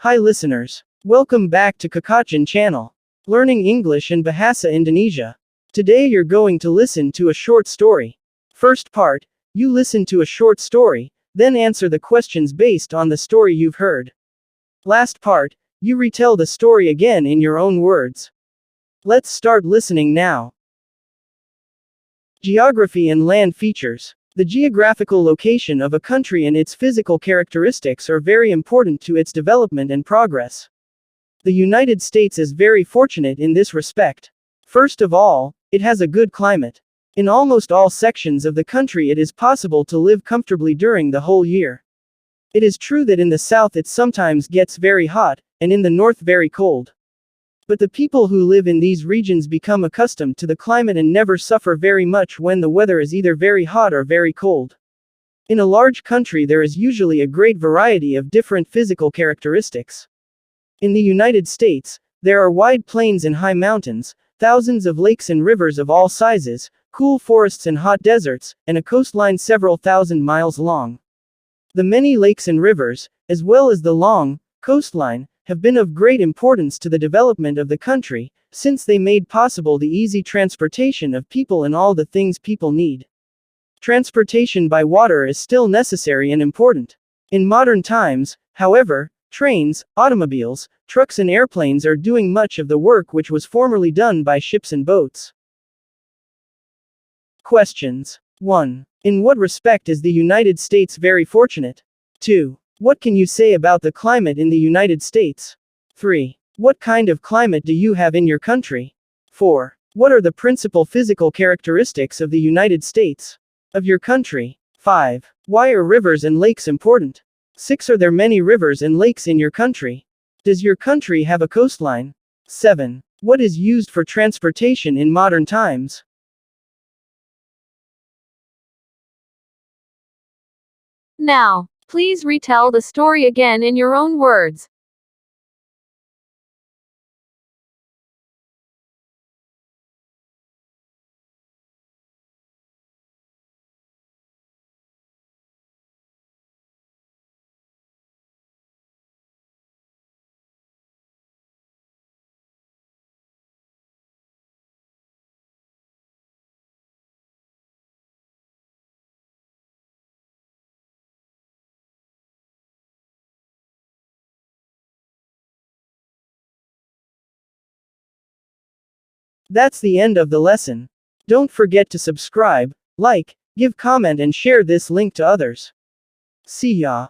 Hi listeners. Welcome back to Percakapan channel. Learning English and Bahasa Indonesia. Today you're going to listen to a short story. First part, you listen to a short story, then answer the questions based on the story you've heard. Last part, you retell the story again in your own words. Let's start listening now. Geography and land features. The geographical location of a country and its physical characteristics are very important to its development and progress. The United States is very fortunate in this respect. First of all, it has a good climate. In almost all sections of the country it is possible to live comfortably during the whole year. It is true that in the south it sometimes gets very hot, and in the north very cold. But the people who live in these regions become accustomed to the climate and never suffer very much when the weather is either very hot or very cold. In a large country there is usually a great variety of different physical characteristics. In the United States, there are wide plains and high mountains, thousands of lakes and rivers of all sizes, cool forests and hot deserts, and a coastline several thousand miles long. The many lakes and rivers, as well as the long coastline, have been of great importance to the development of the country, since they made possible the easy transportation of people and all the things people need. Transportation by water is still necessary and important. In modern times, however, trains, automobiles, trucks and airplanes are doing much of the work which was formerly done by ships and boats. Questions. 1. In what respect is the United States very fortunate? 2. What can you say about the climate in the United States? 3. What kind of climate do you have in your country? 4. What are the principal physical characteristics of the United States? Of your country? 5. Why are rivers and lakes important? 6. Are there many rivers and lakes in your country? Does your country have a coastline? 7. What is used for transportation in modern times? Now, please retell the story again in your own words. That's the end of the lesson. Don't forget to subscribe, like, give comment and share this link to others. See ya.